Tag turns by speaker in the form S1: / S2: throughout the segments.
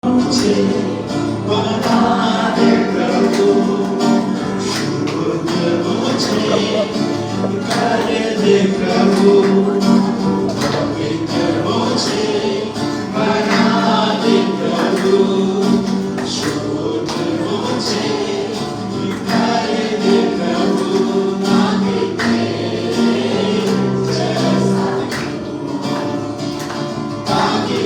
S1: मुझे बना दे प्रभु, शुद्ध मुझे कर दे प्रभु, पवित्र मुझे बना दे प्रभु, शुद्ध मुझे कर दे प्रभु, ताकि तेरे जैसा ताकि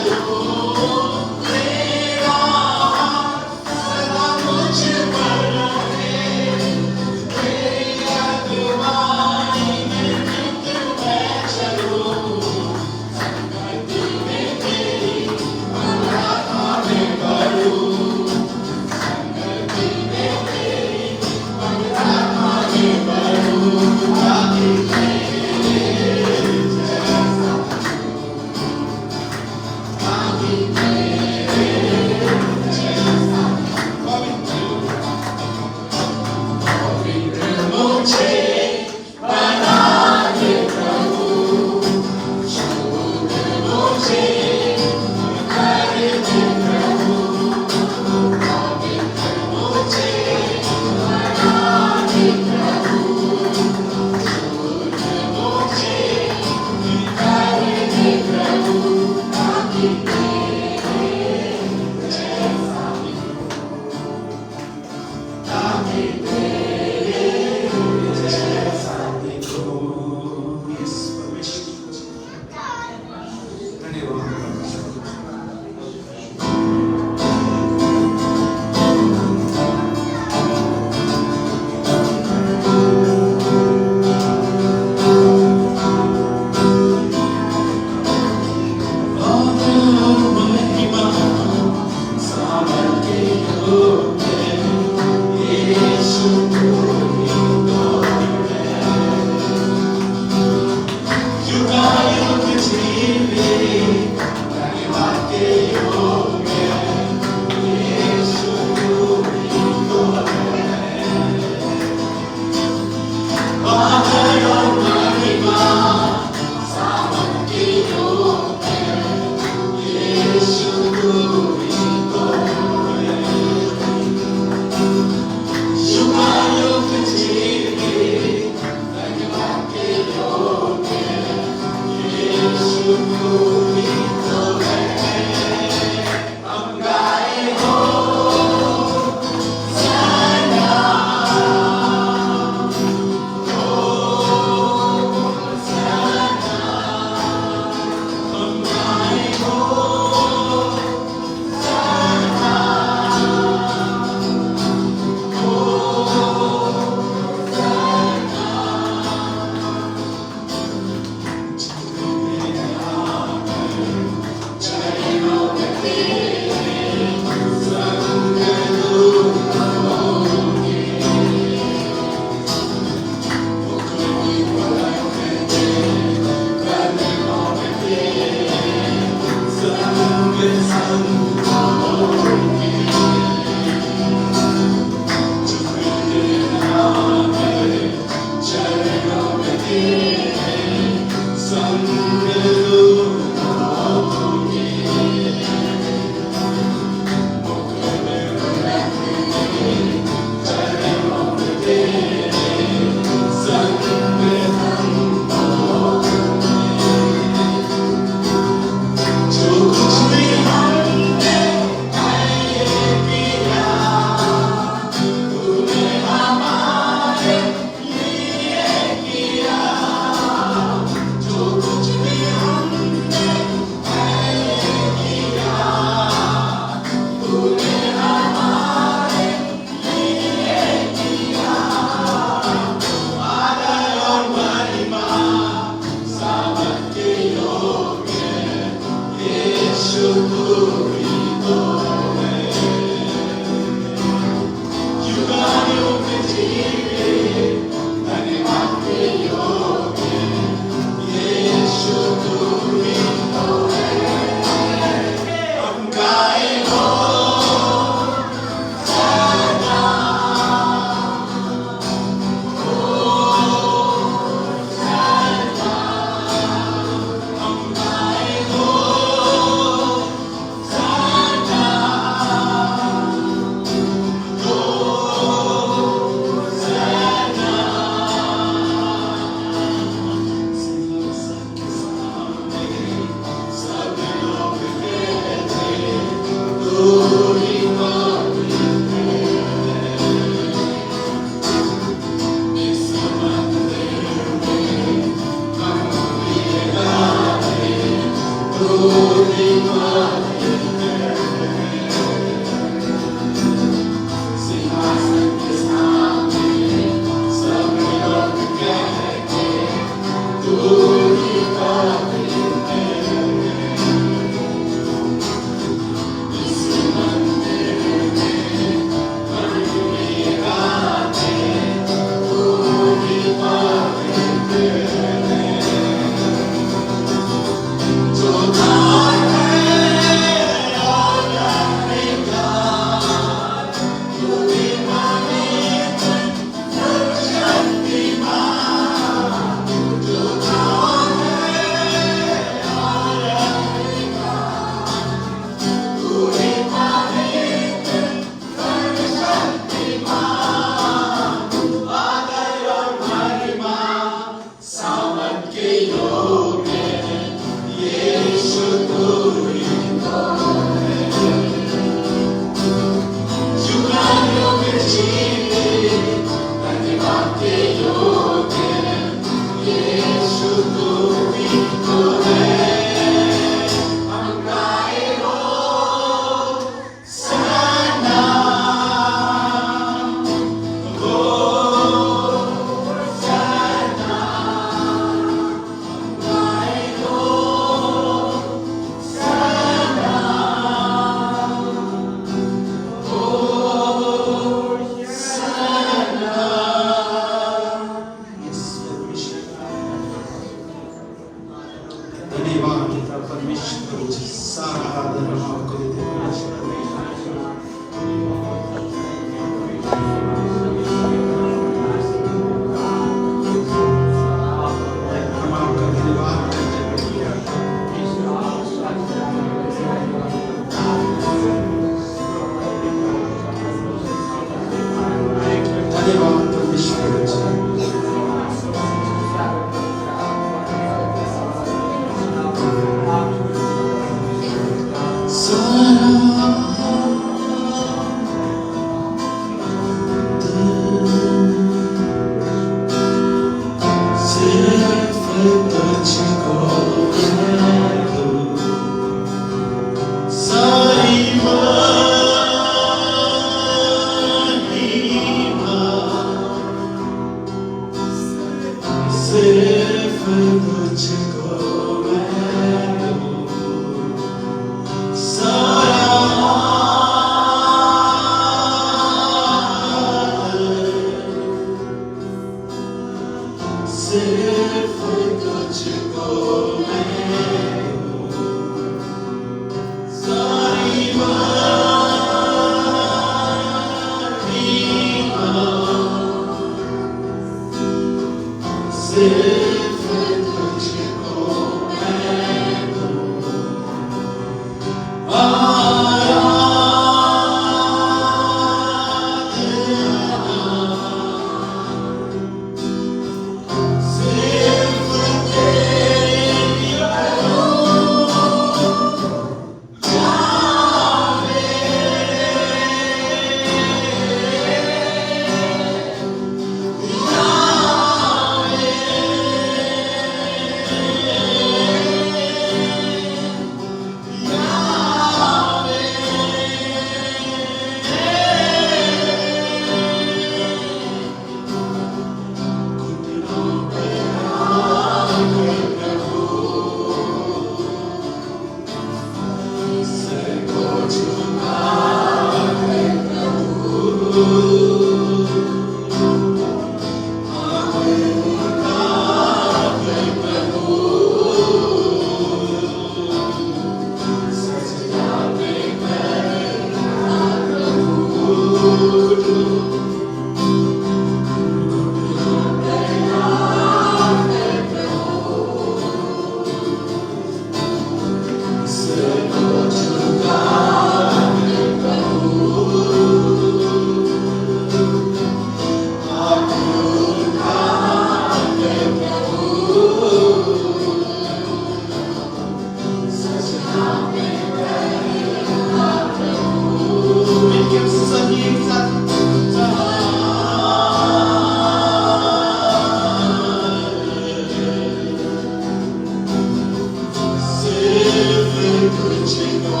S1: सिर्फ तुझको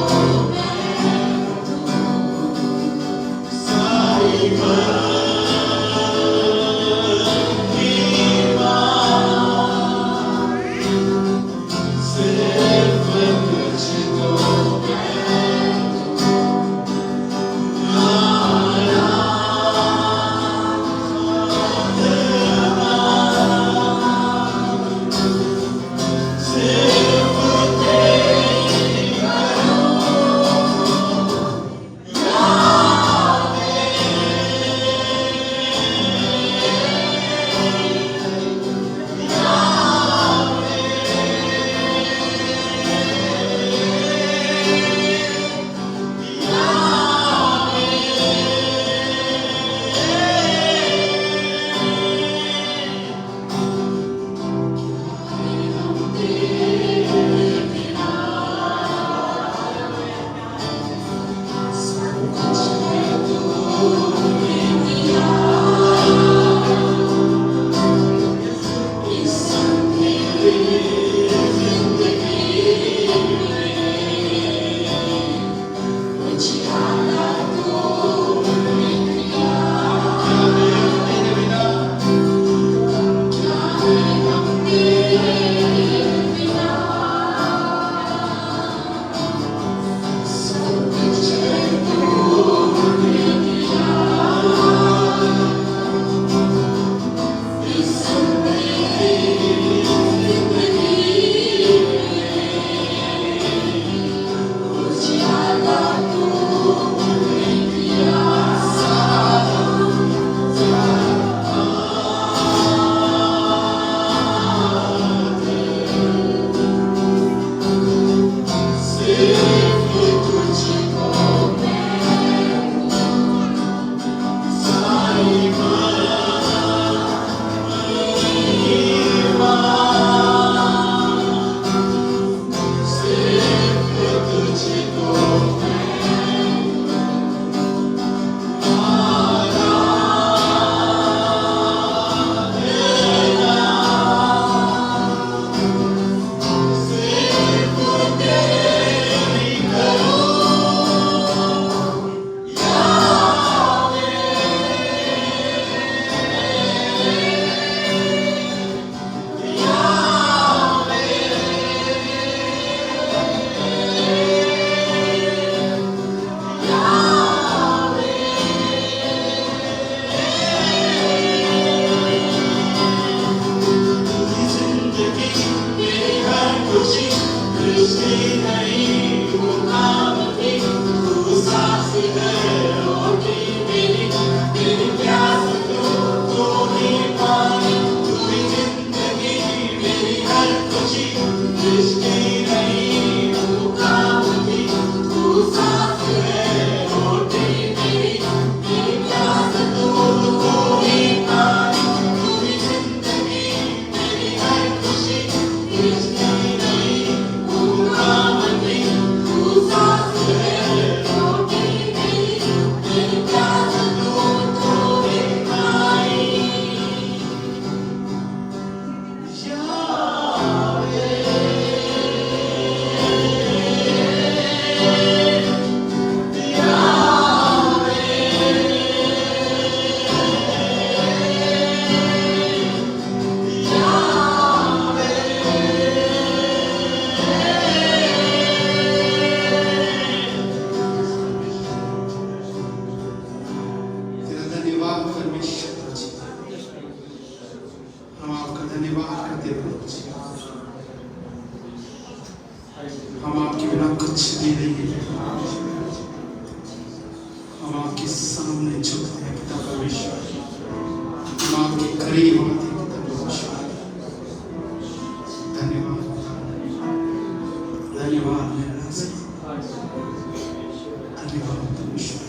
S1: सारी महिमा सिर्फ तुझको
S2: हम आपके बिना कुछ भी नहीं है। हम आपके सामने झुकते हैं पिता परमेश्वर, हम आपके करीब आते हैं पिता परमेश्वर। धन्यवाद धन्यवाद मेरा राजा, धन्यवाद परमेश्वर।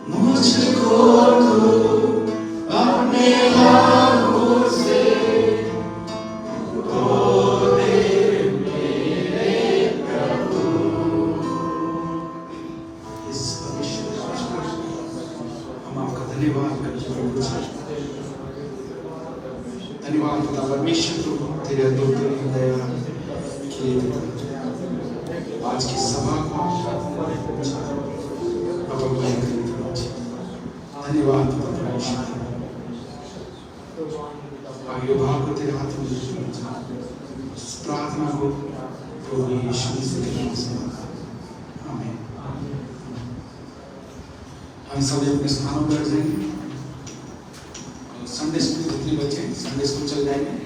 S2: मुझको तू अपने हाथों से धो दे मेरे प्रभु। इस पवित्र राज पर हम आपका धन्यवाद करते हैं। धन्यवाद खुदा परमेश्वर तेरे अद्भुत दया के आज की सभा को अब अगुवाई करने धन्यवाद खुदा परमेश्वर। आगे भाव को तेरे हाथ में इस प्रार्थना को प्रभु यीशु मसीह के नाम से आमीन। हम सब अपने स्थानों पर जाएंगे। संडे स्कूल जितने बच्चे संडे स्कूल चल जाएंगे।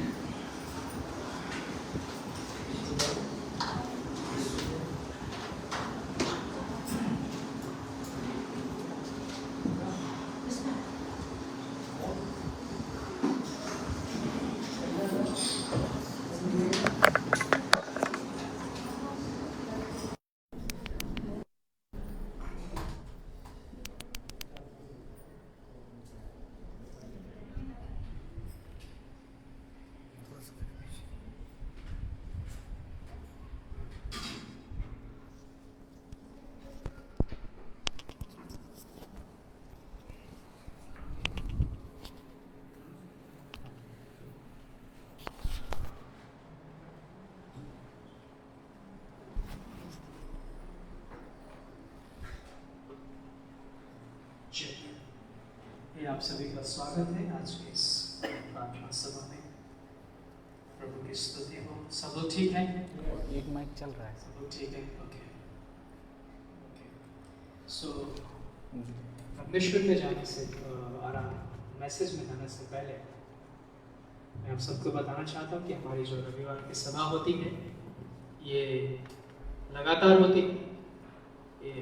S3: ये आप सभी का स्वागत है आज के इस प्रार्थना सभा में। प्रभु की स्तुति हो। सब लोग ठीक है?
S4: एक माइक चल रहा है।
S3: सब लोग ठीक है? ओके। सो परमेश्वर के जाने से मैसेज में जाने से पहले मैं आप सबको बताना चाहता हूँ कि हमारी जो रविवार की सभा होती है ये लगातार होती है। ये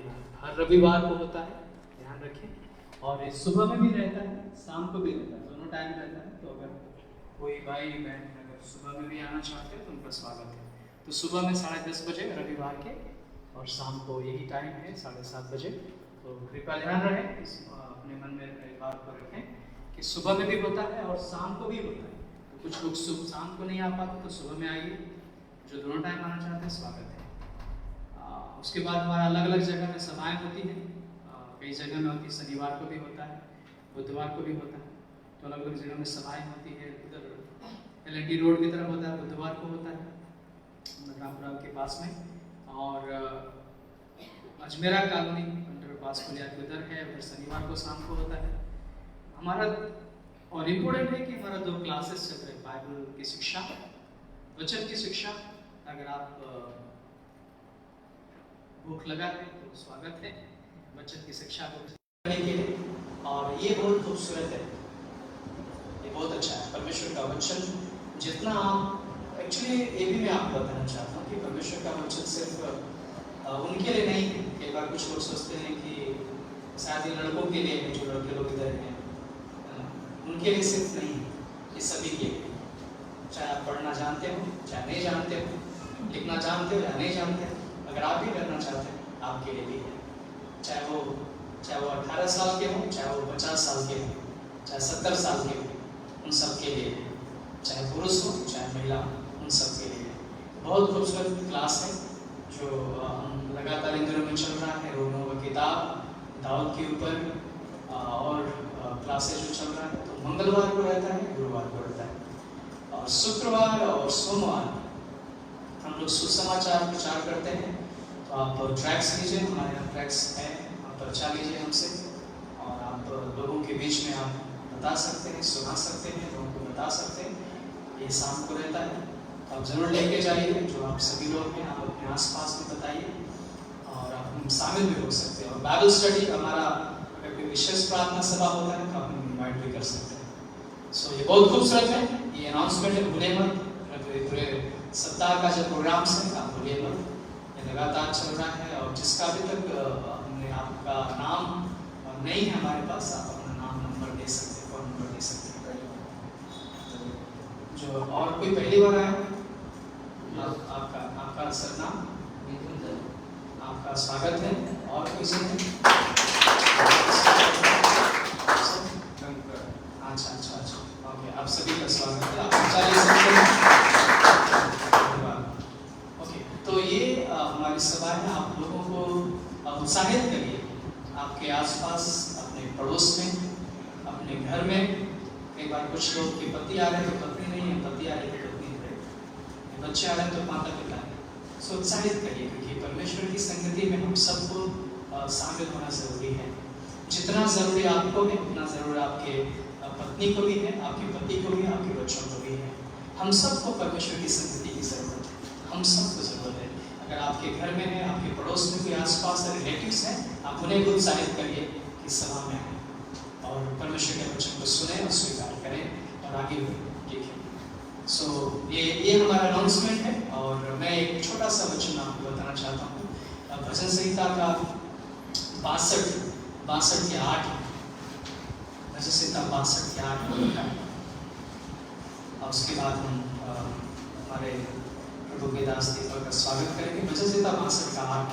S3: हर रविवार को होता है, ध्यान रखें। और ये सुबह में भी रहता है, शाम को भी रहता है, दोनों टाइम रहता है। तो अगर कोई भाई बहन अगर सुबह में भी आना चाहते हैं तो उनका स्वागत है। तो सुबह में 10:30 बजे रविवार के और शाम को यही टाइम है 7:30 बजे। तो कृपया ध्यान रहे, अपने मन में एक बात को रखें कि सुबह में भी होता है और शाम को भी होता है। तो कुछ लोग शाम को नहीं आ पाते तो सुबह में आइए। जो दोनों टाइम आना चाहते हैं स्वागत है। उसके बाद हमारा अलग अलग जगह में सभाएँ होती हैं। कई जगह में होती है, शनिवार को भी होता है, बुधवार को भी होता है। तो अलग अलग जगह में सभाएँ होती है। उधर LNT रोड की तरफ होता है, बुधवार को होता है रामपुरा के पास में। और अजमेरा कॉलोनी अंडरपास पुलिया के उधर है, उधर शनिवार को शाम को होता है हमारा। और इम्पोर्टेंट है कि हमारा 2 क्लासेस चल रहे हैं, बाइबल की शिक्षा, वचन की शिक्षा। अगर आप भूख लगा है तो स्वागत है वचन की शिक्षा को करने के लिए। और ये बहुत खूबसूरत है, ये बहुत अच्छा है। परमेश्वर का वचन जितना आप एक्चुअली ये भी मैं आपको बताना चाहता हूँ कि परमेश्वर का वचन सिर्फ उनके लिए नहीं है। कई बार कुछ लोग सोचते हैं कि शायद ये लड़कों के लिए है, जो लड़के लोग इधर हैं उनके लिए सिर्फ नहीं है, ये सभी के लिए। चाहे आप पढ़ना जानते हो, चाहे नहीं जानते हो, लिखना जानते हो या नहीं जानते हो, अगर आप भी करना चाहते हैं आपके लिए भी है। चाहे वो 18 साल के हों, चाहे वो 50 साल के हों, चाहे 70 साल के हों, उन सब के लिए है। चाहे पुरुष हो चाहे महिला, उन सब के लिए है। बहुत खूबसूरत क्लास है जो हम लगातार इन दिनों में चल रहा है। रोमियो की किताब, दाऊद के ऊपर और क्लासेज जो चल रहा है। तो मंगलवार को रहता है, गुरुवार को रहता है, और शुक्रवार और सोमवार हम लोग सुसमाचार प्रचार करते हैं। तो आप ट्रैक्स लीजिए, हमारे यहाँ ट्रैक्स हैं, आप पर्चा लीजिए हमसे और आप लोगों के बीच में आप बता सकते हैं, सुना सकते हैं, लोगों को बता सकते हैं। ये शाम को रहता है, तो आप जरूर लेके जाइए। जो आप सभी लोग हैं आप अपने आसपास में बताइए और आप शामिल भी हो सकते हैं। और बाइबल स्टडी हमारा अगर कोई विशेष प्रार्थना सभा होता है तो आप इन्वाइट भी कर सकते हैं। सो ये बहुत खूबसूरत है, ये अनाउंसमेंट है, भूलिए मत। पूरे सप्ताह का जो प्रोग्राम्स है आप भूलिए मत, ये लगातार चल रहा है। और जिसका अभी तक हमने आपका नाम नहीं है हमारे पास, आप अपना नाम नंबर दे सकते हैं, फोन नंबर दे सकते हैं। कोई पहली बार आया? आपका आपका सरनाम? आपका स्वागत है। और किसी ने? अच्छा अच्छा अच्छा, ओके, आप सभी का स्वागत है। आप चलिए सकते हैं। ओके, तो ये हमारी सभा है। आप लोगों को उत्साहित करिए, आपके आसपास, अपने पड़ोस में, अपने घर में। कई बार कुछ लोग के पति आ रहे तो पत्नी नहीं है, पति आ रहे तो पत्नी है, बच्चे आ रहे तो माता पिता है। सो उत्साहित करिए, क्योंकि परमेश्वर की संगति में हम सबको शामिल होना जरूरी है। जितना जरूरी आपको है उतना जरूरी आपके पत्नी को भी है, आपके पति को भी है, आपके बच्चों को भी है। हम सबको परमेश्वर की संगति की जरूरत है, हम सबको जरूरत है। अगर आपके घर में है, आपके पड़ोस में कोई आसपास रिलेटिव्स हैं, आप उन्हें भी उत्साहित करिए कि सभा में आए और परमेश्वर के वचन को सुने और स्वीकार करें और आगे देखें। सो ये हमारा अनाउंसमेंट है। और मैं एक छोटा सा वचन आपको बताना चाहता हूँ। भजन संहिता का 62 के 8, भजन संहिता 62 के 8 में लिखा है। और उसके बाद हम हमारे प्रभु के दास दीपक का स्वागत करेंगे। भजन संहिता 62 का 8।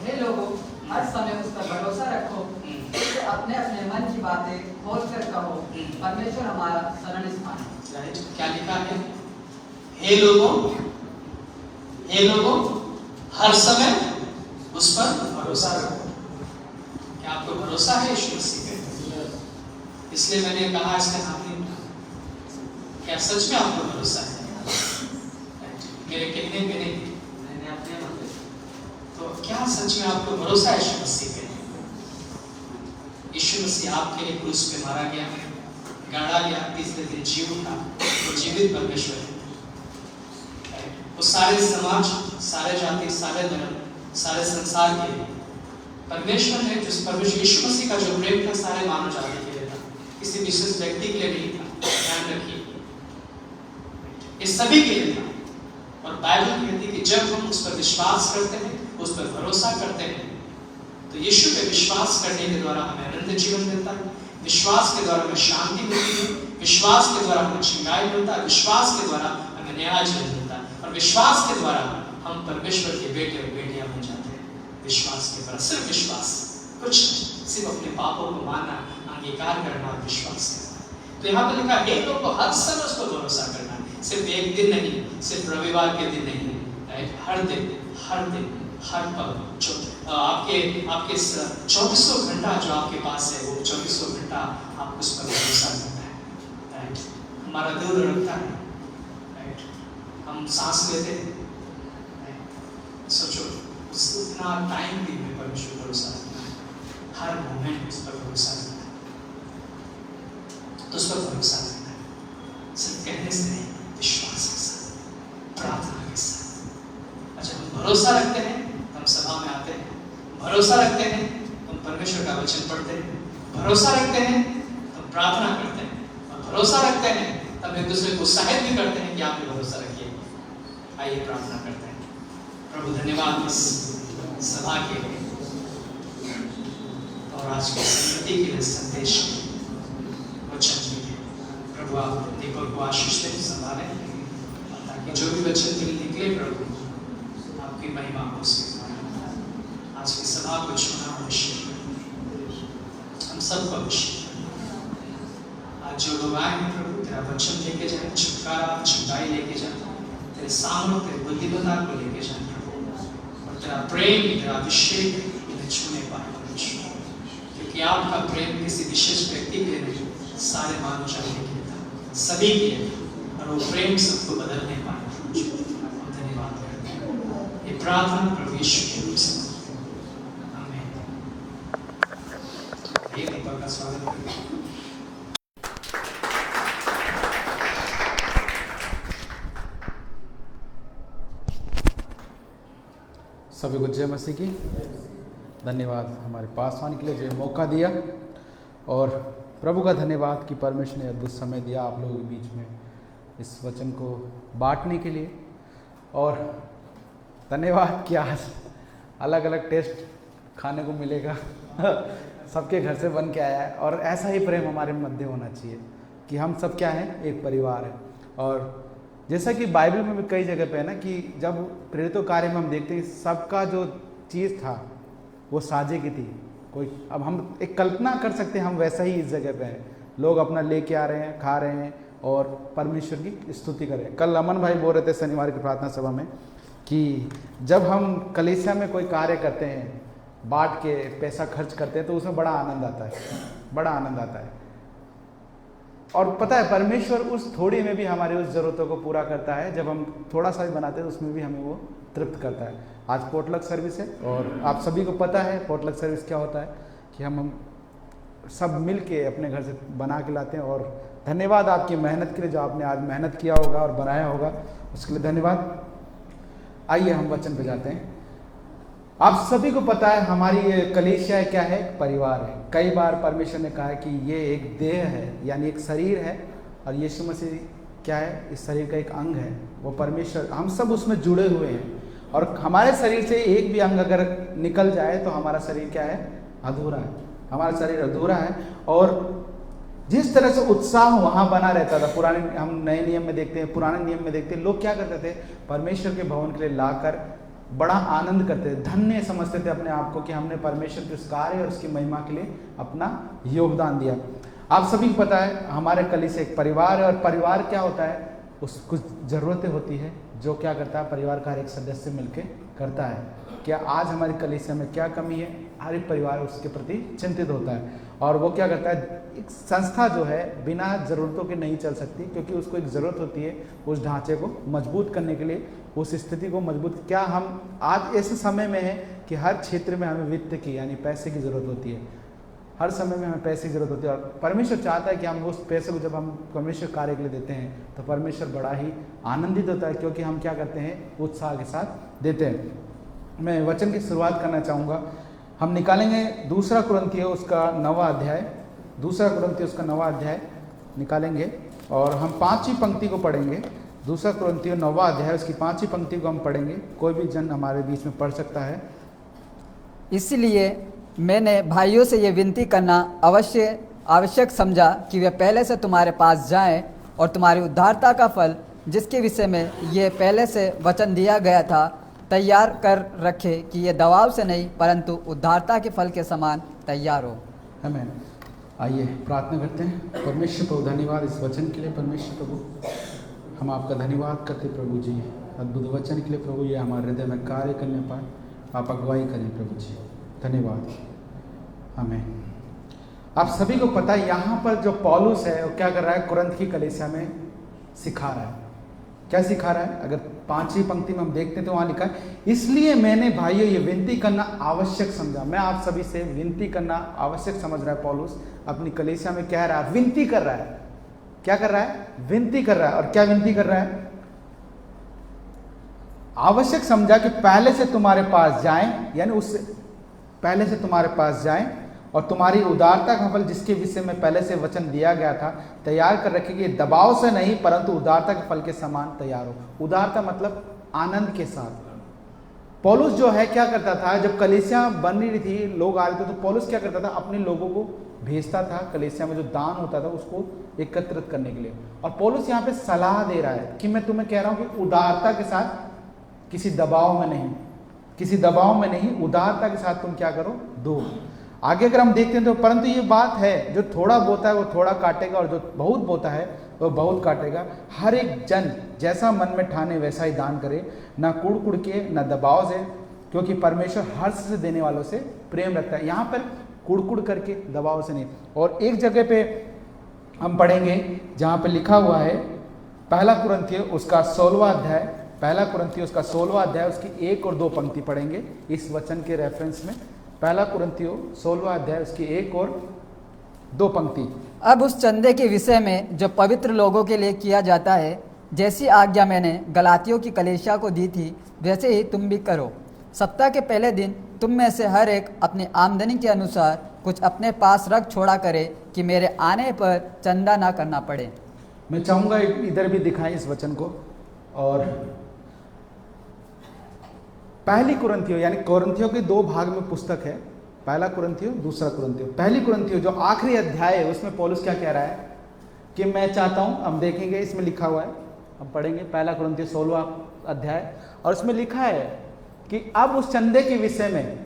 S5: हे लोगों, हर समय उस पर भरोसा रखो, उससे अपने अपने मन की बातें खोल कर कहो, परमेश्वर हमारा शरण स्थान है।
S3: राइट, क्या लिखा है? हे लोगों, हर समय उस पर भरोसा रखो। क्या आपको भरोसा है यीशु मसीह पे? इसलिए मैंने कहा इसने हाथ नहीं उठाया। क्या सच में आपको भरोसा है? मेरे कहने पे नहीं, मैंने अपने मन पे। तो क्या सच में आपको भरोसा है यीशु मसीह पे? यीशु मसीह आपके लिए क्रूस पे मारा गया, गाड़ा गया, तीसरे दिन जी उठा, वो जीवित परमेश्वर है। वो सारे समाज, सारे जाति, सारे धर्म, सारे संसार के लिए परमेश्वर है। जिस परमेश्वर यीशु मसीह का जो प्रेम था सारे मानव जाति के लिए था, किसी विशेष व्यक्ति के लिए नहीं था। ध्यान रखिए, ये सभी के लिए था। और बाइबल कहती है कि जब हम उस पर विश्वास करते हैं, उस पर भरोसा करते हैं, तो यीशु पे विश्वास करने के द्वारा हमें अनंत जीवन मिलता है। विश्वास के द्वारा हमें शांति मिलती है, विश्वास के द्वारा हमें छिंगाई मिलता है, विश्वास के द्वारा हमें नया जीवन मिलता है, और विश्वास के द्वारा हम परमेश्वर के बेटे और बेटियां बन जाते हैं। विश्वास के द्वारा, सिर्फ विश्वास, कुछ नहीं, सिर्फ अपने पापों को मानना, अंगीकार करना और विश्वास करना। तो यहाँ पर लिखा है लोगों को हर समय उस पर भरोसा करना, सिर्फ एक दिन नहीं, सिर्फ रविवार के दिन नहीं, राइट? हर दिन, हर पल, जो आपके 2400 घंटा जो आपके पास है, वो 2400 घंटा आप उस पर भरोसा करना है, राइट? हमारा दिल धड़कता है, राइट? हम सांस लेते हैं, सोचो उतना टाइम भी में परमेश्वर भरोसा रखना है, हर मोमेंट उस पर भरोसा रखना है। तो उस पर भरोसा रखना है, सिर्फ कहने से नहीं, विश्वास के साथ, प्रार्थना के साथ। अच्छा, हम भरोसा रखते हैं, हम सभा में आते हैं, भरोसा रखते हैं, हम परमेश्वर का वचन पढ़ते हैं, भरोसा रखते हैं, हम प्रार्थना करते हैं, और भरोसा रखते हैं, हम एक दूसरे को उत्साहित भी करते हैं कि आप भी भरोसा रखिए। आइए प्रार्थना करते हैं। प्रभु धन्यवाद इस सभा के लिए और आज की संगति के लिए, संदेश वचन के लिए। प्रभु आप दीपक को आशीष दें, संभालें, ताकि जो भी वचन के लिए निकले प्रभु आपकी महिमा हो सके। आज की सभा को छूना अवश्य, हम सबको अवश्य। आज जो लोग आए हैं प्रभु, तेरा वचन लेके जाए, छुटकारा, छुटाई लेके जाए, तेरे सामने तेरे बुद्धिमत्ता को लेके जाए प्रभु, और तेरा प्रेम, तेरा अभिषेक इन्हें छूने पाए परमेश्वर, क्योंकि आपका प्रेम किसी विशेष व्यक्ति के लिए नहीं, सारे मानव जाति के लिए था, सभी के लिए, और वो प्रेम सबको बदलने पाए। हम धन्यवाद करते हैं। ये प्रार्थना प्रभु यीशु के नाम से, आमीन। ये दीपक का स्वागत करते हैं।
S4: सभी को जय मसीह की। धन्यवाद हमारे पास आने के लिए, जो मौका दिया, और प्रभु का धन्यवाद कि परमेश्वर ने अद्भुत समय दिया आप लोगों के बीच में इस वचन को बांटने के लिए। और धन्यवाद कि आज अलग अलग टेस्ट खाने को मिलेगा सबके घर से बन के आया है, और ऐसा ही प्रेम हमारे मध्य होना चाहिए कि हम सब क्या हैं, एक परिवार है। और जैसा कि बाइबल में भी कई जगह पे है ना कि जब प्रेरितों कार्य में हम देखते हैं सबका जो चीज़ था वो साझे की थी। कोई अब हम एक कल्पना कर सकते हैं हम वैसा ही इस जगह पे हैं, लोग अपना लेके आ रहे हैं, खा रहे हैं और परमेश्वर की स्तुति कर रहे हैं। कल अमन भाई बोल रहे थे शनिवार की प्रार्थना सभा में कि जब हम कलीसिया में कोई कार्य करते हैं, बांट के पैसा खर्च करते हैं तो उसमें बड़ा आनंद आता है, बड़ा आनंद आता है। और पता है परमेश्वर उस थोड़ी में भी हमारी उस ज़रूरतों को पूरा करता है। जब हम थोड़ा सा भी बनाते हैं तो उसमें भी हमें वो तृप्त करता है। आज पोटलक सर्विस है और आप सभी को पता है पोटलक सर्विस क्या होता है कि हम सब मिल के अपने घर से बना के लाते हैं। और धन्यवाद आपकी मेहनत के लिए, जो आपने आज मेहनत किया होगा और बनाया होगा उसके लिए धन्यवाद। आइए हम वचन पे जाते हैं। आप सभी को पता है हमारी ये कलीसिया क्या है, परिवार है। कई बार परमेश्वर ने कहा है कि ये एक देह है, यानी एक शरीर है, और यीशु मसीह क्या है, इस शरीर का एक अंग है। वो परमेश्वर, हम सब उसमें जुड़े हुए हैं। और हमारे शरीर से एक भी अंग अगर निकल जाए तो हमारा शरीर क्या है, अधूरा है, हमारा शरीर अधूरा है। और जिस तरह से उत्साह वहाँ बना रहता था, पुराने हम नए नियम में देखते हैं, पुराने नियम में देखते हैं, लोग क्या करते थे, परमेश्वर के भवन के लिए लाकर बड़ा आनंद करते थे, धन्य समझते थे अपने आप को कि हमने परमेश्वर के उस कार्य और उसकी महिमा के लिए अपना योगदान दिया। आप सभी को पता है हमारे कलीसिया एक परिवार है, और परिवार क्या होता है, उस कुछ ज़रूरतें होती है जो क्या करता है, परिवार का हर एक सदस्य मिलकर करता है। क्या आज हमारी कलीसिया में क्या कमी है, हर एक परिवार उसके प्रति चिंतित होता है। और वो क्या करता है, एक संस्था जो है बिना ज़रूरतों के नहीं चल सकती, क्योंकि उसको एक ज़रूरत होती है उस ढांचे को मजबूत करने के लिए, उस स्थिति को मजबूत। क्या हम आज ऐसे समय में हैं कि हर क्षेत्र में हमें वित्त की यानी पैसे की ज़रूरत होती है, हर समय में हमें पैसे की ज़रूरत होती है। और परमेश्वर चाहता है कि हम उस पैसे को जब हम परमेश्वर कार्य के लिए देते हैं तो परमेश्वर बड़ा ही आनंदित होता है, क्योंकि हम क्या करते हैं, उत्साह के साथ देते हैं। मैं वचन की शुरुआत करना चाहूँगा। हम निकालेंगे दूसरा कुरिन्थियों उसका 9वां अध्याय, दूसरा कुरिन्थियों उसका 9वां अध्याय निकालेंगे और हम 5वीं पंक्ति को पढ़ेंगे। दूसरा कुरिन्थियों 9वां अध्याय उसकी 5वीं पंक्ति को हम पढ़ेंगे। कोई भी जन हमारे बीच में पढ़ सकता है।
S5: इसलिए मैंने भाइयों से ये विनती करना आवश्यक समझा कि वे पहले से तुम्हारे पास जाएं और तुम्हारी उद्धारता का फल, जिसके विषय में ये पहले से वचन दिया गया था, तैयार कर रखे कि ये दबाव से नहीं परंतु उद्धारता के फल के समान तैयार हो।
S4: आमीन। आइए प्रार्थना करते हैं। परमेश्वर प्रभु धन्यवाद इस वचन के लिए। परमेश्वर प्रभु हम आपका धन्यवाद करते प्रभु जी, अद्भुत वचन के लिए प्रभु, ये हमारे हृदय में कार्य करने पाए, आप अगुवाई करें प्रभु जी, धन्यवाद। आमीन। आप सभी को पता है यहाँ पर जो पौलुस है वो क्या कर रहा है, कुरिन्थ की कलीसिया में सिखा रहा है। क्या सिखा रहा है, अगर 5वीं पंक्ति में हम देखते हैं तो वहाँ लिखा है, इसलिए मैंने भाइयों ये विनती करना आवश्यक समझा। मैं आप सभी से विनती करना आवश्यक समझ रहा है पौलुस, अपनी कलीसिया में कह रहा है, विनती कर रहा है। क्या कर रहा है, विनती कर रहा है। और क्या विनती कर रहा है, आवश्यक समझा कि पहले से तुम्हारे पास जाएं, यानी उससे पहले से तुम्हारे पास जाएं और तुम्हारी उदारता का फल, जिसके विषय में पहले से वचन दिया गया था, तैयार कर रखे कि दबाव से नहीं परंतु उदारता के फल के समान तैयार हो। उदारता मतलब आनंद के साथ। पौलुस जो है क्या करता था, जब कलीसिया बन रही थी, लोग आ रहे थे, तो पौलुस क्या करता था, अपने लोगों को भेजता था कलीसिया में जो दान होता था उसको एकत्रित करने के लिए। और पौलुस यहाँ पे सलाह दे रहा है कि मैं तुम्हें कह रहा हूँ कि उदारता के साथ, किसी दबाव में नहीं, किसी दबाव में नहीं, उदारता के साथ तुम क्या करो, दो। आगे अगर हम देखते हैं तो परंतु ये बात है, जो थोड़ा बोता है वो थोड़ा काटेगा और जो बहुत बोता है वो बहुत काटेगा। हर एक जन जैसा मन में ठाने वैसा ही दान करे, ना कुड़ कुड़ के ना दबाव से, क्योंकि परमेश्वर हर्ष से देने वालों से प्रेम रखता है। यहाँ पर कुड़ कुड़ करके, दबाव से नहीं। और एक जगह पे हम पढ़ेंगे जहाँ पे लिखा हुआ है, पहला कुरिन्थियों उसका 16वां अध्याय, पहला कुरिन्थियों उसका 16वां अध्याय उसकी 1 और 2 पंक्ति पढ़ेंगे इस वचन के रेफरेंस में। पहला कुरिन्थियों 16वां अध्याय उसकी 1 और 2 पंक्ति।
S5: अब उस चंदे के विषय में जो पवित्र लोगों के लिए किया जाता है, जैसी आज्ञा मैंने गलातियों की कलीसिया को दी थी, वैसे ही तुम भी करो। सप्ताह के पहले दिन तुम में से हर एक अपनी आमदनी के अनुसार कुछ अपने पास रख छोड़ा करे, कि मेरे आने पर चंदा ना करना पड़े।
S4: मैं चाहूँगा इधर भी दिखाएं इस वचन को। और पहली कुरिन्थियों, यानी कुरिन्थियों के 2 भाग में पुस्तक है, पहला कुरिन्थियों दूसरा कुरिन्थियों। पहली कुरिन्थियों जो आखिरी अध्याय है उसमें पौलुस क्या कह रहा है कि मैं चाहता हूं, हम देखेंगे इसमें लिखा हुआ है, हम पढ़ेंगे 1 कुरिन्थियों 16 अध्याय, और इसमें लिखा है कि अब उस चंदे के विषय में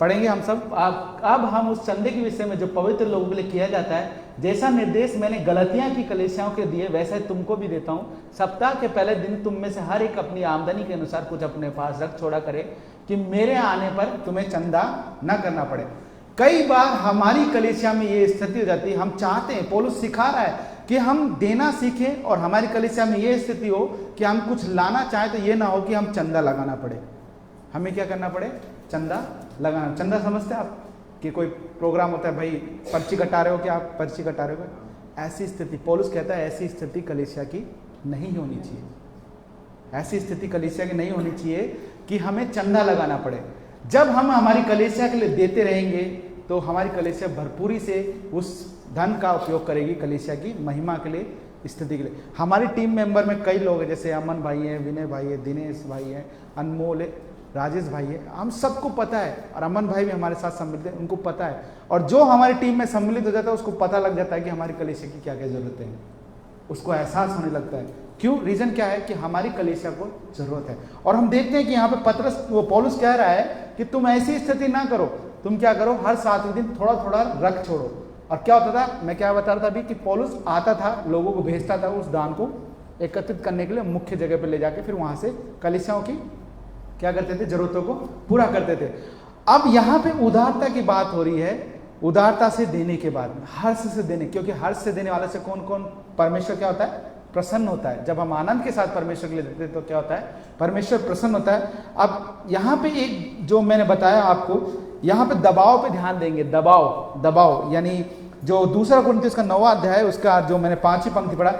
S4: पढ़ेंगे हम सब। अब हम उस चंदे के विषय में जो पवित्र लोगों के लिए किया जाता है, जैसा निर्देश मैंने गलतियां की कलीसियाओं के दिए वैसा ही तुमको भी देता हूं। सप्ताह के पहले दिन तुम में से हर एक अपनी आमदनी के अनुसार कुछ अपने पास रख छोड़ा करे, कि मेरे आने पर तुम्हें चंदा न करना पड़े। कई बार हमारी कलीसिया में ये स्थिति हो जाती है, हम चाहते हैं, पौलुस सिखा रहा है कि हम देना सीखें, और हमारी कलीसिया में ये स्थिति हो कि हम कुछ लाना चाहें तो ये ना हो कि हम चंदा लगाना पड़े। हमें क्या करना पड़े? चंदा लगाना। चंदा समझते हैं आप कि कोई प्रोग्राम होता है, भाई पर्ची कटा रहे हो, क्या आप पर्ची कटा रहे हो? ऐसी स्थिति, पौलुस कहता है ऐसी स्थिति कलीसिया की नहीं होनी चाहिए। ऐसी स्थिति कलीसिया की नहीं होनी चाहिए कि हमें चंदा लगाना पड़े। जब हम हमारी कलीसिया के लिए देते रहेंगे तो हमारी कलीसिया भरपूरी से उस धन का उपयोग करेगी कलीसिया की महिमा के लिए, स्थिति के लिए। हमारी टीम मेंबर में कई लोग हैं, जैसे अमन भाई हैं, विनय भाई है, दिनेश भाई हैं, अनमोल है, राजेश भाई है, हम सबको पता है, और अमन भाई भी हमारे साथ सम्मिलित है, उनको पता है। और जो हमारी टीम में सम्मिलित हो जाता है उसको पता लग जाता है कि हमारी कलीसिया की क्या क्या जरूरतें हैं, उसको एहसास होने लगता है। क्यों? रीजन क्या है कि हमारी कलीसिया को जरूरत है। और हम देखते हैं कि यहाँ पे पतरस, वो पौलुस कह रहा है कि तुम ऐसी स्थिति ना करो, तुम क्या करो, हर 7वें दिन थोड़ा थोड़ा रख छोड़ो। और क्या होता था, मैं क्या बता रहा था अभी, कि पौलुस आता था, लोगों को भेजता था उस दान को एकत्रित करने के लिए, मुख्य जगह पर ले जाके फिर वहां से कलीसियाओं की क्या करते थे, जरूरतों को पूरा करते थे। अब यहाँ पे उदारता की बात हो रही है, उदारता से देने के बाद हर्ष से देने, क्योंकि हर्ष से देने वाले से कौन कौन परमेश्वर क्या होता है, प्रसन्न होता है। जब हम आनंद के साथ परमेश्वर के लिए देते हैं तो क्या होता है, परमेश्वर प्रसन्न होता है। अब यहाँ पे एक जो मैंने बताया आपको, यहाँ पे दबाव पे ध्यान देंगे। दबाव यानी जो 2 कुरिन्थियों का 9वां अध्याय है, उसका जो मैंने 5वीं पंक्ति पढ़ा,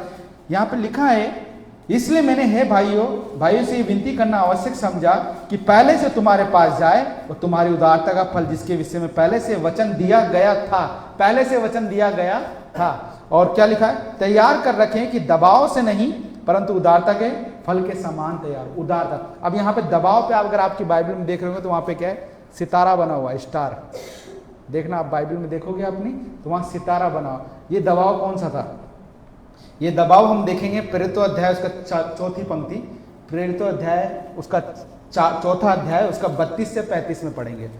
S4: यहाँ पे लिखा है, इसलिए मैंने हे भाइयों से ये विनती करना आवश्यक समझा कि पहले से तुम्हारे पास जाए और तुम्हारी उदारता का फल, जिसके विषय में पहले से वचन दिया गया था, और क्या लिखा है, तैयार कर रखें कि दबाव से नहीं परंतु उदारता के फल के समान तैयार। उदारता, अब यहाँ पे दबाव पे अगर आपकी बाइबल में देख रहे हो तो वहां पे क्या है, सितारा बना हुआ है, स्टार। देखना आप बाइबल में देखोगे अपनी, तो वहां सितारा बना हुआ। ये दबाव कौन सा था? ये दबाव हम देखेंगे प्रेरितों अध्याय उसका 4थी पंक्ति, प्रेरितों अध्याय उसका 4था अध्याय उसका 32 से 35 में पढ़ेंगे।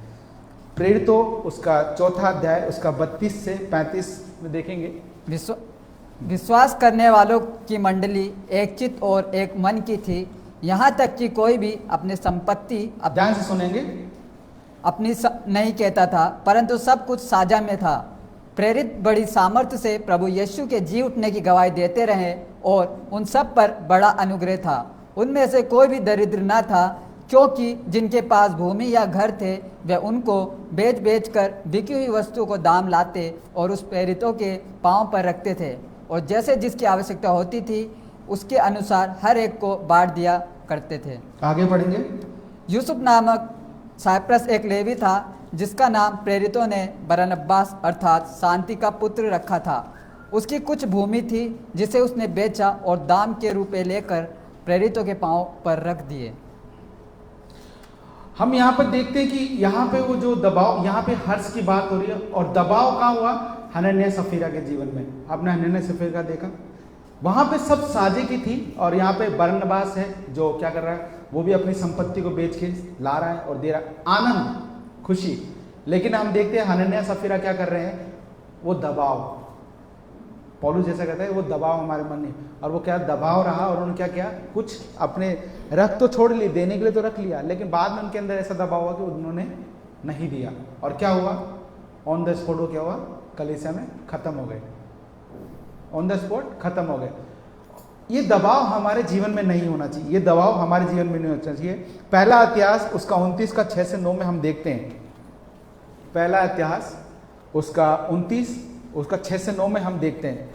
S4: प्रेरितों उसका 4था अध्याय उसका 32 से 35 में देखेंगे।
S5: विश्वास करने वालों की मंडली एक चित्त और एक मन की थी, यहाँ तक कि कोई भी अपनी संपत्ति
S4: ध्यान से सुनेंगे,
S5: अपनी नहीं कहता था, परंतु सब कुछ साझा में था। प्रेरित बड़ी सामर्थ्य से प्रभु यीशु के जी उठने की गवाही देते रहे, और उन सब पर बड़ा अनुग्रह था। उनमें से कोई भी दरिद्र न था, क्योंकि जिनके पास भूमि या घर थे वे उनको बेच कर बिकी हुई वस्तु को दाम लाते और उस प्रेरितों के पांव पर रखते थे, और जैसे जिसकी आवश्यकता होती थी उसके अनुसार हर एक को बांट दिया करते थे।
S4: आगे पढ़ेंगे।
S5: यूसुफ नामक साइप्रस एक लेवी था, जिसका नाम प्रेरितों ने बरनब्बास अर्थात शांति का पुत्र रखा था। उसकी कुछ भूमि थी जिसे उसने बेचा और दाम के रुपए लेकर प्रेरितों के पांव पर रख दिए।
S4: हम यहाँ पर देखते हैं कि यहाँ पे वो जो दबाव, यहाँ पे हर्ष की बात हो रही है, और दबाव कहाँ हुआ, हनन्याह सफीरा के जीवन में। आपने हनन्याह सफीरा देखा, वहां पे सब साझे की थी, और यहाँ पे बरनबास है जो क्या कर रहा है, वो भी अपनी संपत्ति को बेच के ला रहा है और दे रहा है, आनंद खुशी। लेकिन हम देखते हैं हनन्याह सफीरा क्या कर रहे हैं, वो दबाव, पौलुस जैसा कहता है वो दबाव हमारे मन में, और वो क्या दबाव रहा, और उन्होंने क्या किया, कुछ अपने रख तो छोड़ लिए, देने के लिए तो रख लिया, लेकिन बाद में उनके अंदर ऐसा दबाव हुआ कि उन्होंने नहीं दिया, और क्या हुआ, ऑन द स्पॉट क्या हुआ, कलीसिया में खत्म हो गए, ऑन द स्पॉट खत्म हो गए। ये दबाव हमारे जीवन में नहीं होना चाहिए, ये दबाव हमारे जीवन में नहीं होना चाहिए। पहला इतिहास उसका 29 का 6 से 9 में हम देखते हैं, पहला इतिहास उसका 29 उसका 6 से 9 में हम देखते हैं।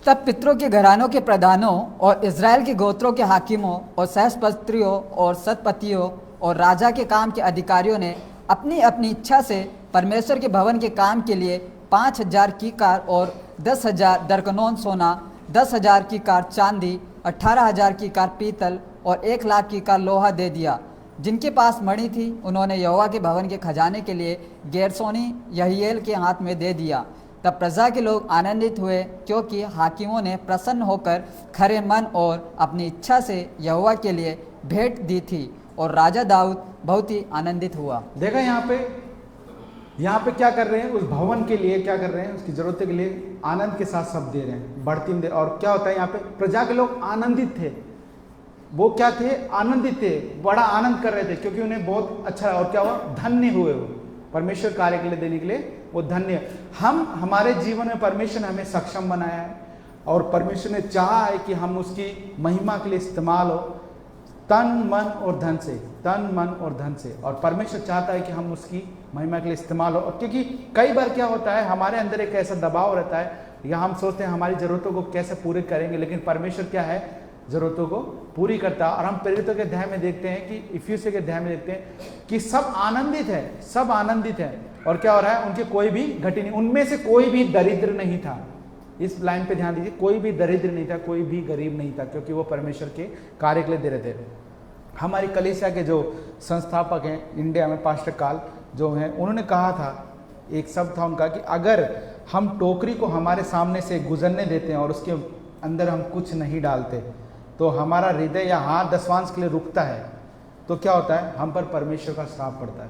S5: तब पितरों के घरानों के प्रधानों और इज़राइल के गोत्रों के हाकिमों और सहस्त्रपतियों और शतपतियों और राजा के काम के अधिकारियों ने अपनी अपनी इच्छा से परमेश्वर के भवन के काम के लिए 5,000 कीकार और 10,000 दरकनोन सोना, 10,000 कीकार चांदी, 18,000 कीकार पीतल और 1,00,000 कीकार लोहा दे दिया। जिनके पास मणि थी उन्होंने यहोवा के भवन के खजाने के लिए गेरसोनी यहीएल के हाथ में दे दिया। तब प्रजा के लोग आनंदित हुए, क्योंकि हाकिमों ने प्रसन्न होकर खरे मन और अपनी इच्छा से यहोवा के लिए भेंट दी थी, और राजा दाऊद बहुत ही आनंदित हुआ।
S4: देखा यहाँ पे क्या कर रहे हैं, उस भवन के लिए क्या कर रहे हैं, उसकी जरूरतों के लिए आनंद के साथ सब दे रहे हैं, बढ़ती दे। और क्या होता है यहाँ पे, प्रजा के लोग आनंदित थे। वो क्या थे, आनंदित थे, बड़ा आनंद कर रहे थे, क्योंकि उन्हें बहुत अच्छा। और क्या हुआ, धन्य हुए वो परमेश्वर कार्य के लिए देने के लिए, वो धन्य। हम हमारे जीवन में परमेश्वर ने हमें सक्षम बनाया है, और परमेश्वर ने चाहा है कि हम उसकी महिमा के लिए इस्तेमाल हो, तन मन और धन से, तन मन और धन से। और परमेश्वर चाहता है कि हम उसकी महिमा के लिए इस्तेमाल हो। और क्योंकि कई बार क्या होता है, हमारे अंदर एक ऐसा दबाव रहता है, या हम सोचते हैं हमारी ज़रूरतों को कैसे पूरे करेंगे, लेकिन परमेश्वर क्या है, ज़रूरतों को पूरी करता है। और हम प्रेरितों के अध्याय में देखते हैं कि इफिसियों के अध्याय में देखते हैं कि सब आनंदित है, सब आनंदित है। और क्या हो रहा है, उनके कोई भी घटी नहीं, उनमें से कोई भी दरिद्र नहीं था। इस लाइन पे ध्यान दीजिए, कोई भी दरिद्र नहीं था, कोई भी गरीब नहीं था, क्योंकि वो परमेश्वर के कार्य के लिए दे रहे थे। हमारी कलीसिया के जो संस्थापक हैं इंडिया में, पास्टर काल जो हैं, उन्होंने कहा था, एक शब्द था उनका कि अगर हम टोकरी को हमारे सामने से गुजरने देते हैं और उसके अंदर हम कुछ नहीं डालते, तो हमारा हृदय या हाथ दशवांश के लिए रुकता है, तो क्या होता है, हम पर परमेश्वर का श्राप पड़ता है,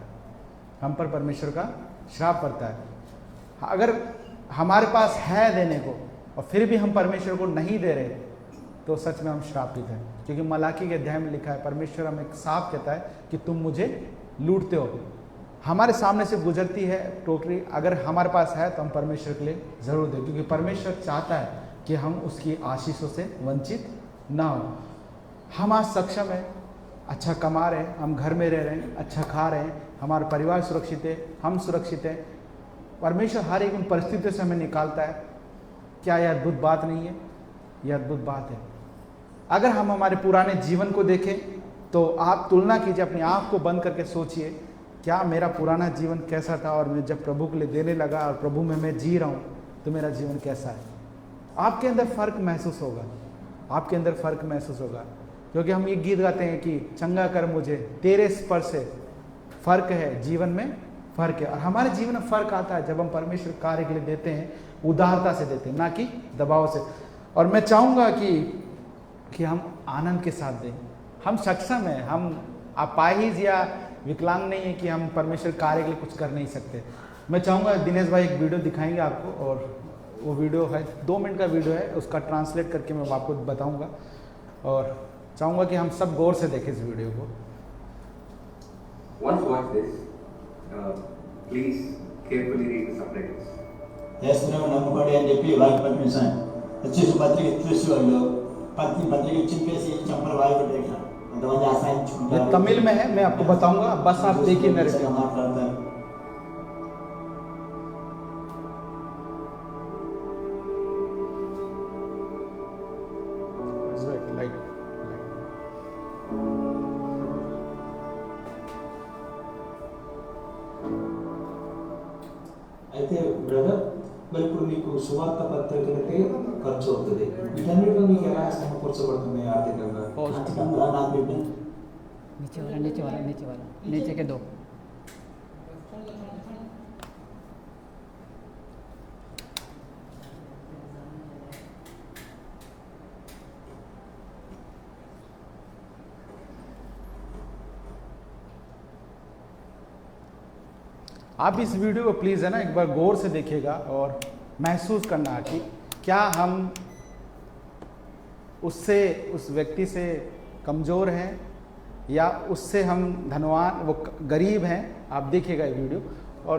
S4: हम पर परमेश्वर का श्राप पड़ता है। अगर हमारे पास है देने को और फिर भी हम परमेश्वर को नहीं दे रहे, तो सच में हम श्रापित हैं। क्योंकि मलाकी के अध्याय में लिखा है, परमेश्वर हमें साफ कहता है कि तुम मुझे लूटते हो। हमारे सामने से गुजरती है टोकरी, अगर हमारे पास है तो हम परमेश्वर के लिए ज़रूर दें, क्योंकि परमेश्वर चाहता है कि हम उसकी आशीषों से वंचित ना हो। हम आज सक्षम है, अच्छा कमा रहे हैं, हम घर में रह रहे हैं, अच्छा खा रहे हैं, हमारा परिवार सुरक्षित है, हम सुरक्षित हैं। परमेश्वर हर एक उन परिस्थितियों से हमें निकालता है। क्या यह अद्भुत बात नहीं है? यह अद्भुत बात है। अगर हम हमारे पुराने जीवन को देखें तो आप तुलना कीजिए, अपनी आँख को बंद करके सोचिए, क्या मेरा पुराना जीवन कैसा था, और मैं जब प्रभु के लिए देने लगा और प्रभु में मैं जी रहा हूँ, तो मेरा जीवन कैसा है। आपके अंदर फ़र्क महसूस होगा, आपके अंदर फ़र्क महसूस होगा। क्योंकि हम ये गीत गाते हैं कि चंगा कर मुझे तेरे स्पर्श से, फ़र्क है, जीवन में फ़र्क है। और हमारे जीवन में फ़र्क आता है जब हम परमेश्वर कार्य के लिए देते हैं, उदारता से देते हैं, ना कि दबाव से। और मैं चाहूँगा कि हम आनंद के साथ दें। हम सक्षम हैं, हम अपाहिज या विकलांग नहीं है कि हम परमेश्वर कार्य के लिए कुछ कर नहीं सकते। मैं चाहूँगा दिनेश भाई एक वीडियो दिखाएंगे आपको, और वो वीडियो है 2 मिनट का वीडियो है, उसका ट्रांसलेट करके मैं आपको बताऊँगा, और चाहूँगा कि हम सब गौर से देखें इस वीडियो को।
S6: Once watch this, please carefully read the subtitles.
S7: యేసును నమ్ముకోండి అని చెప్పి వాక్య పంపించాను. వచ్చేసి పత్రిక చూసి వాళ్ళు పత్రిక చింపేసి చంపలు వాయిపెట్టారు. అంతమంది ఆశ్రయించుకుంటారు.
S4: तमिल में है, मैं आपको बताऊंगा, बस आप देखिए मेरे से।
S7: మాట్లాడతారు. అయితే బ్రదర్, మరి ఇప్పుడు మీకు సువార్త పత్రికలకే ఖర్చు అవుతుంది. వీటన్నిటిలో మీకు ఎలా సమకూర్చబడుతుంది ఆర్థికంగా? ఆర్థికంగా నాకు బిడ్డ
S5: नीचे वाला, नीचे वाला, नीचे वाला, नीचे के 2।
S4: आप इस वीडियो को प्लीज़ है ना एक बार गौर से देखिएगा और महसूस करना कि क्या हम उससे, उस व्यक्ति से कमज़ोर हैं या उससे हम धनवान, वो गरीब हैं। आप देखिएगा ये वीडियो और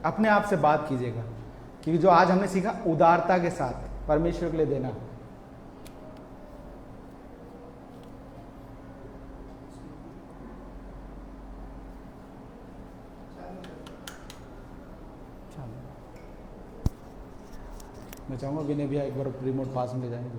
S4: अपने आप से बात कीजिएगा, क्योंकि जो आज हमने सीखा उदारता के साथ परमेश्वर के लिए देना। मैं चाहूँगा विनय भैया एक बार रिमोट पास में ले जाएंगे।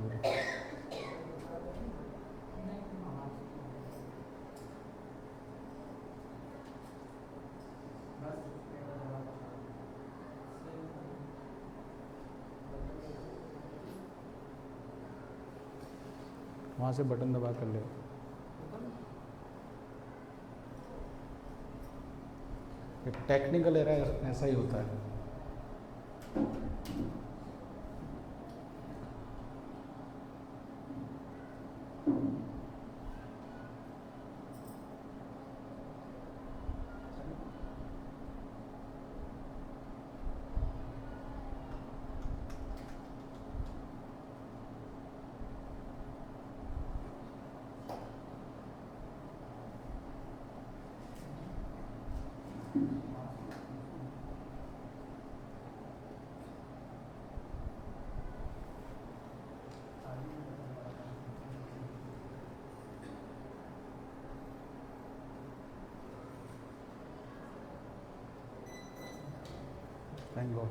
S4: वहाँ से बटन दबा कर ले। टेक्निकल एरर ऐसा ही होता है। Thank God.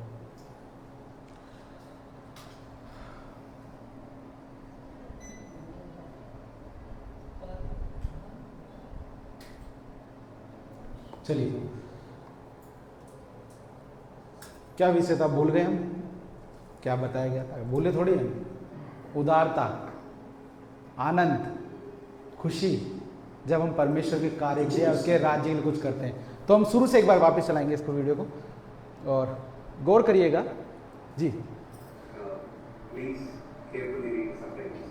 S4: चलिए, क्या विषय था भूल गए हम? क्या बताया गया था? भूले थोड़ी हम। उदारता, आनंद, खुशी, जब हम परमेश्वर के कार्य के या उसके राज्य के लिए कुछ करते हैं। तो हम शुरू से एक बार वापस चलाएंगे इसको, वीडियो को, और गौर करिएगा जी।
S6: Please carefully read the subtitles.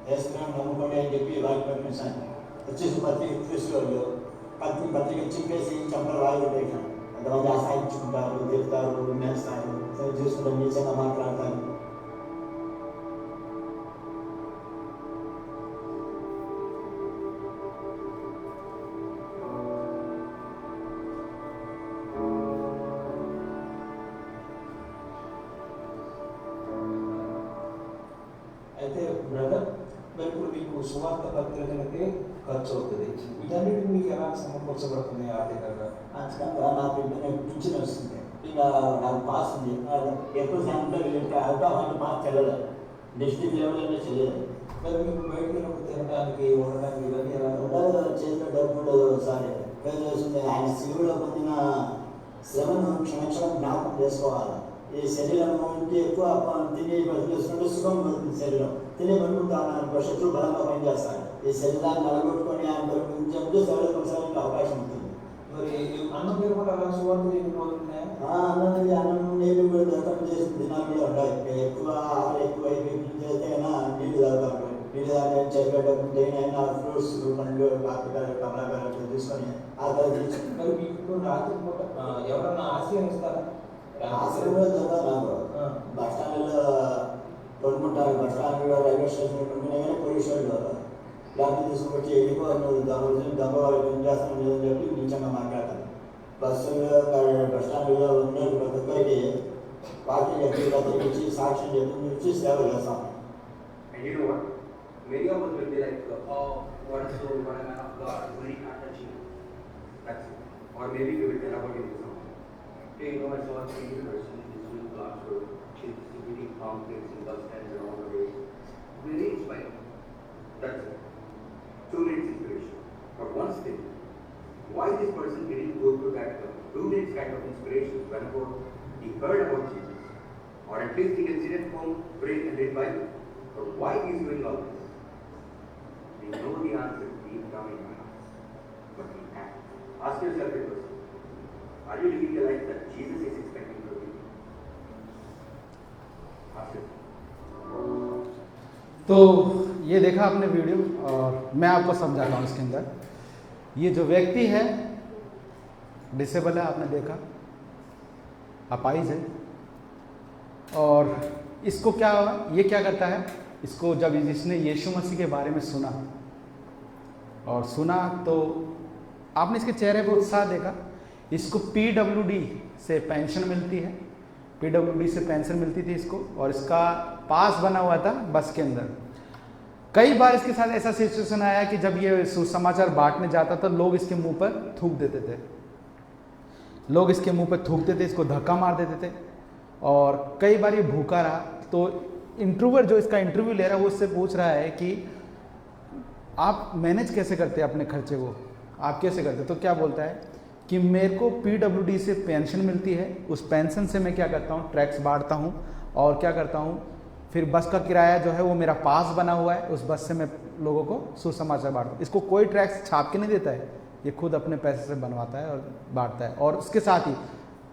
S1: వేస్తున్నాం నమ్ముకోండి అని చెప్పి వారికి పర్మిషన్ వచ్చేసి పత్రిక తీసుకెళ్ళు పత్రిక చింపేసి చెంపలు రాయబెట్టేసాం. అంతమంది అసహించుకుంటారు, తిరుగుతారు, విమేస్తారు, చూసుకుంటారు, నీచంగా మాట్లాడతారు.
S7: అయితే బ్రదర్ మరి ఇప్పుడు మీకు సువార్త పత్రికలకే ఖర్చు అవుతుంది. వీటన్నిటిని మీకు ఎలా సమకూర్చబడుతుంది ఆర్థికంగా?
S1: ఖచ్చితంగా నాకు పింఛన్ వస్తుంది. ఇంకా నాకు పాస్ ఉంది. ఎక్కువ సంఖ్యలో అవుట్ ఆఫ్ అంటే పాస్ చెల్లలేదు. డిస్ట్రిక్ట్ లెవెల్లో చెల్లలేదు.
S7: మరి మీకు బయటకు వెళ్ళినప్పుడు తినడానికి ఉండడానికి ఇవన్నీ ఎలా
S1: ఉండదు. చేతిలో డబ్బులు సారీ వస్తుంది. ఆయన శివులో పొందిన శ్రమను క్షమించడం జ్ఞాపకం చేసుకోవాలి. ఈ శరీరం ఉంటే ఎక్కువ తిని బతికేస్తుంటే సుఖం పడుతుంది. శరీరం తిని పడుకుంటాను శత్రువు బలంగా పనిచేస్తాడు. ఈ శరీరాన్ని నిలబెట్టుకొని ఆయన చెప్తూ సేవలు కొనసాగే అవకాశం ఉంటుంది.
S7: మరి అన్నం పేరు కూడా అలా సువార్త పోతున్నాయా?
S1: అన్నం నీళ్ళు కూడా దర్శనం చేసిన దినాలు కూడా ఉంటాయి. ఎక్కువ ఆహారం ఎక్కువ చేస్తే నీళ్ళు తాగుతాం. నీళ్ళు తాగే చేపేటప్పుడు దేనైనా ఫ్రూట్స్, పండ్లు, కాపికాయలు, కమలాకాయలు తీసుకొని ఆకలి.
S7: మరి మీకు రాత్రి పూట ఎవరన్నా ఆశ్రయం ఇస్తారా?
S1: ఆశ్రయం కూడా చదువు నాకు బస్ స్టాండ్లో కొనుక్కుంటారు. బస్ స్టాండ్లో రైల్వే స్టేషన్ కొనుక్కునే కానీ పోలీసు వాళ్ళు లాంటి తీసుకొచ్చి వెళ్ళిపో నువ్వు దొంగ వాళ్ళు ఏం చేస్తాను లేదని చెప్పి నిజంగా మాట్లాడతాను. బస్సులో బస్ స్టాండ్లో ఉన్న ప్రతి ఒక్కరికి పార్టీ చెప్పి పత్రికించి సాక్ష్యం చెప్పి సేవ చేస్తాం.
S6: And you know what? Many of us will be like, oh, what a soul, what a man of God, very hard achievement. That's it. Or maybe we will tell about it to someone. Hey, you know, I saw a single person in this new class room. She's reading pamphlets in bus stands and all the way. Very inspiring. That's it. 2 minutes inspiration. But one thing, why this person didn't go through that 2 minutes kind of inspiration whenever he heard about Jesus? Or at least he can sit at home, pray and read Bible. But why he is doing all this? We know the answer deep down in our hearts. But we can't. Ask yourself a question. Are you living the life that Jesus is expecting from you? Ask yourself.
S4: तो ये देखा आपने video, और मैं आपको समझाता हूँ इसके अंदर। ये जो व्यक्ति है डिसेबल है, आपने देखा, अपाइज है, और इसको क्या हुआ, ये क्या करता है, इसको जब इसने यीशु मसीह के बारे में सुना तो आपने इसके चेहरे पर उत्साह देखा। इसको PWD से पेंशन मिलती है, PWD से पेंशन मिलती थी इसको, और इसका पास बना हुआ था बस के अंदर। कई बार इसके साथ ऐसा सिचुएशन आया कि जब ये सुसमाचार बांटने जाता था, लोग इसके मुंह पर थूक देते थे, लोग इसके मुंह पर थूकते थे, इसको धक्का मार देते थे, और कई बार ये भूखा रहा। तो इंटरव्यूअर जो इसका इंटरव्यू ले रहा है वो उससे पूछ रहा है कि आप मैनेज कैसे करते हैं अपने खर्चे को, आप कैसे करते? तो क्या बोलता है कि मेरे को PWD से पेंशन मिलती है, उस पेंशन से मैं क्या करता हूँ, टैक्स बांटता हूँ, और क्या करता हूँ, फिर बस का किराया जो है वो मेरा पास बना हुआ है, उस बस से मैं लोगों को सुसमाचार बांटता हूँ। इसको कोई टैक्स छाप के नहीं देता है, ये खुद अपने पैसे से बनवाता है और बांटता है। और उसके साथ ही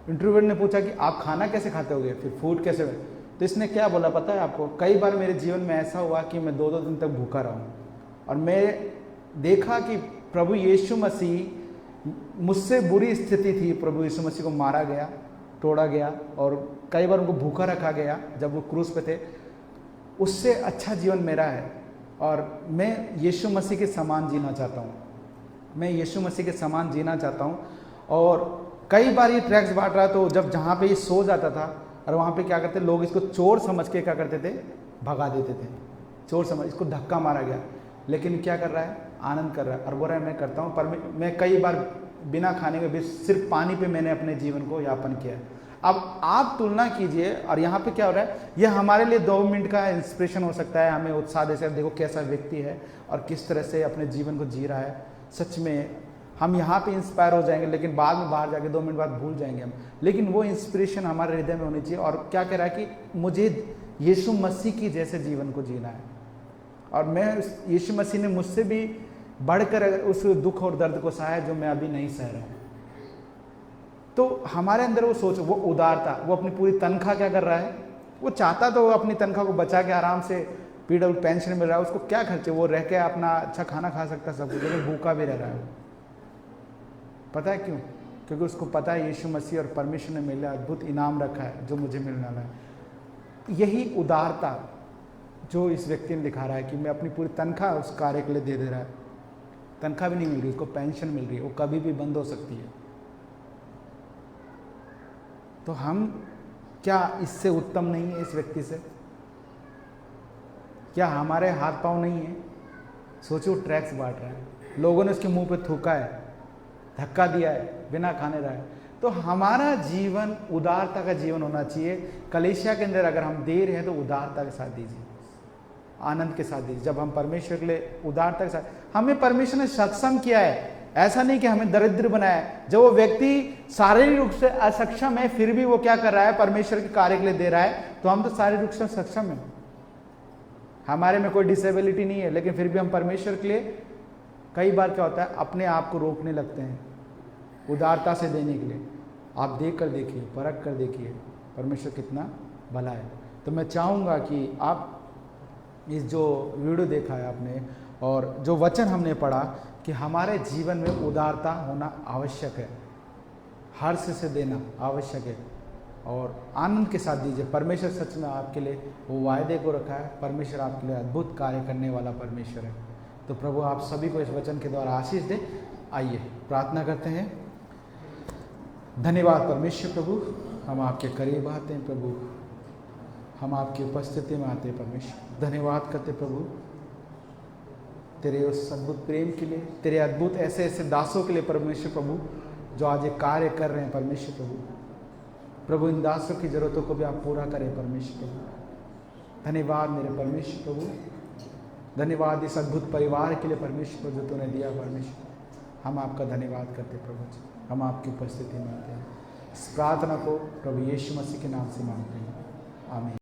S4: इंटरव्यूअर ने पूछा कि आप खाना कैसे खाते होगे, फिर फूड कैसे, तो इसने क्या बोला पता है आपको, कई बार मेरे जीवन में ऐसा हुआ कि मैं 2-2 दिन तक भूखा रहा हूँ और मैं देखा कि प्रभु यीशु मसीह, मुझसे बुरी स्थिति थी, प्रभु यीशु मसीह को मारा गया, तोड़ा गया और कई बार उनको भूखा रखा गया जब वो क्रूस पे थे। उससे अच्छा जीवन मेरा है और मैं यीशु मसीह के समान जीना चाहता हूँ, मैं यीशु मसीह के समान जीना चाहता हूँ। और कई बार ये ट्रैक्स बांट रहा, तो जब जहाँ पे ये सो जाता था और वहाँ पे क्या करते लोग इसको चोर समझ के क्या करते थे, भगा देते थे, चोर समझ, इसको धक्का मारा गया, लेकिन क्या कर रहा है, आनंद कर रहा है और बोल रहा है मैं करता हूँ। पर मैं कई बार बिना खाने के भी सिर्फ पानी पे मैंने अपने जीवन को यापन किया है। अब आप तुलना कीजिए, और यहाँ पे क्या हो रहा है, ये हमारे लिए 2 मिनट का इंस्पिरेशन हो सकता है, हमें उत्साह दे सकता है, देखो कैसा व्यक्ति है और किस तरह से अपने जीवन को जी रहा है। सच में हम यहाँ पे इंस्पायर हो जाएंगे, लेकिन बाद में बाहर जाके 2 मिनट बाद भूल जाएंगे हम, लेकिन वो इंस्पिरेशन हमारे हृदय में होनी चाहिए। और क्या कह रहा है कि मुझे यीशु मसीह की जैसे जीवन को जीना है, और मैं यीशु मसीह ने मुझसे भी बढ़कर उस दुख और दर्द को सहा है जो मैं अभी नहीं सह रहा हूँ। तो हमारे अंदर वो सोच, वो उदारता, वो अपनी पूरी तनख्वाह क्या कर रहा है, वो चाहता तो वो अपनी तनख्वाह को बचा के आराम से पीडब्ल्यू पेंशन मिल रहा है, उसको क्या खर्चे, वो रह के अपना अच्छा खाना खा सकता सब कुछ, लेकिन भूखा भी रह रहा है। पता है क्यों? क्योंकि उसको पता है यीशु मसीह और परमेश्वर ने मेरे लिए अद्भुत इनाम रखा है जो मुझे मिलने वाला है। यही उदारता जो इस व्यक्ति ने दिखा रहा है कि मैं अपनी पूरी तनख्वाह उस कार्य के लिए दे रहा है। तनख्वाह भी नहीं मिल रही, उसको पेंशन मिल रही है, वो कभी भी बंद हो सकती है। तो हम क्या इससे उत्तम नहीं है इस व्यक्ति से? क्या हमारे हाथ पांव नहीं है? सोचो, ट्रैक्स बांट रहा है, लोगों ने उसके मुंह पे थूका है, धक्का दिया है, बिना खाने रहा है। तो हमारा जीवन उदारता का जीवन होना चाहिए। कलीसिया के अंदर अगर हम दे रहे हैं तो उदारता के साथ दीजिए, आनंद के साथ दीजिए। जब हम परमेश्वर के लिए उदारता के साथ, हमें परमेश्वर ने सक्षम किया है, ऐसा नहीं कि हमें दरिद्र बनाया है। जब वो व्यक्ति शारीरिक रूप से असक्षम है फिर भी वो क्या कर रहा है, परमेश्वर के कार्य के लिए दे रहा है, तो हम तो शारीरिक रूप से सक्षम है, हमारे में कोई डिसेबिलिटी नहीं है, लेकिन फिर भी हम परमेश्वर के लिए कई बार क्या होता है, अपने आप को रोकने लगते हैं उदारता से देने के लिए। आप देख कर देखिए, परख कर देखिए परमेश्वर कितना भला है। तो मैं चाहूँगा कि आप इस जो वीडियो देखा है आपने और जो वचन हमने पढ़ा कि हमारे जीवन में उदारता होना आवश्यक है, हर्ष से देना आवश्यक है और आनंद के साथ दीजिए। परमेश्वर सच में आपके लिए वो वायदे को रखा है, परमेश्वर आपके लिए अद्भुत कार्य करने वाला परमेश्वर है। तो प्रभु आप सभी को इस वचन के द्वारा आशीष दे। आइए प्रार्थना करते हैं। धन्यवाद परमेश्वर प्रभु, हम आपके करीब आते हैं प्रभु, हम आपकी उपस्थिति में आते हैं परमेश्वर। धन्यवाद करते प्रभु तेरे उस अद्भुत प्रेम के लिए, तेरे अद्भुत ऐसे ऐसे दासों के लिए परमेश्वर प्रभु जो आज एक कार्य कर रहे हैं परमेश्वर प्रभु। प्रभु इन दासों की ज़रूरतों को भी आप पूरा करें परमेश्वर प्रभु। धन्यवाद मेरे परमेश्वर प्रभु, धन्यवाद इस अद्भुत परिवार के लिए परमेश्वर जो तूने दिया परमेश्वर। हम आपका धन्यवाद करते प्रभु, हम आपकी उपस्थिति में आते हैं। इस प्रार्थना को प्रभु यीशु मसीह के नाम से मांगते हैं, आमीन।